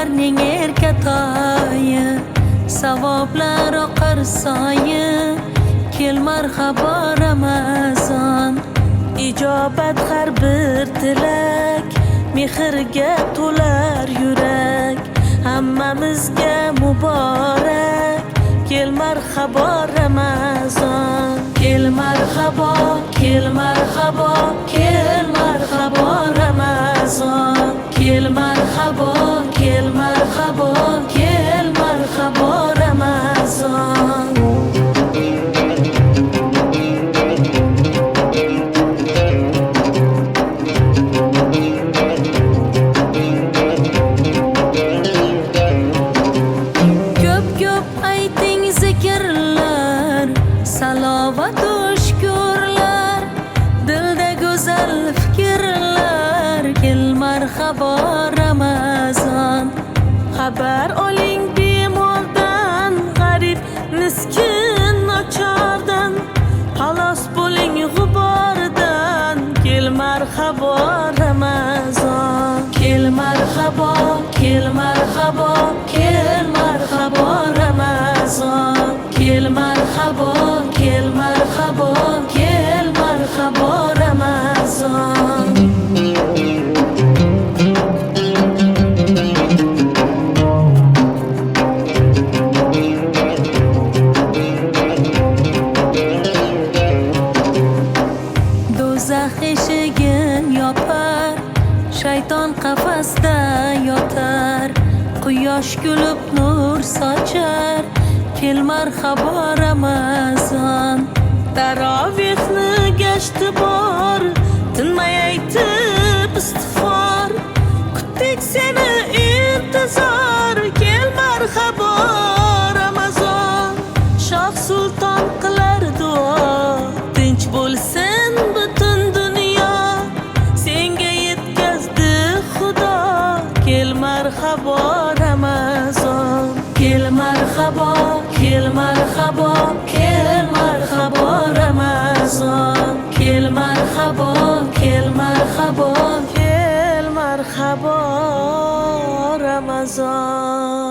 gullarning erkatoyi, savoblar oqar soyi. Kel marhabo Ramazon, ijobat har bir tilak, mehrga to'lar yurak. Hammamizga muborak, kel marhabo Ramazon. Kel marhabo, kel marhabo, kel marhabo Ramazon. Kel marhabo, kel marhabo, kel marhabo Ramazon. Salovat u shukurlar, dilda go'zal fikrlar. Kel marhabo Ramazon. Xabar oling bemordan, g'arib miskin nochordan. Xalos bo'ling g'ubordan. Kel marhabo Ramazon. Kel marhabo, kel marhabo, kel marhabo Ramazon. Kel marhabo, kel marhabo, kel marhabo Ramazon. Do'zax eshigin yopar, shayton qafasda yotar. Quyosh kulib nur sochar, kel marhabo Ramazon. Tarovihni gashti bor, tinmay aytib istig'for. Kutdik seni intizor, kel marhabo Ramazon. Shoh sulton qilar duo, tinch bo'lsin butun dunyo. Senga yetkazdi Xudo, kel marhabo Ramazon. Kel marhabo, kel marhabo, kel marhabo Ramazon. Kel marhabo, kel marhabo, kel marhabo Ramazon.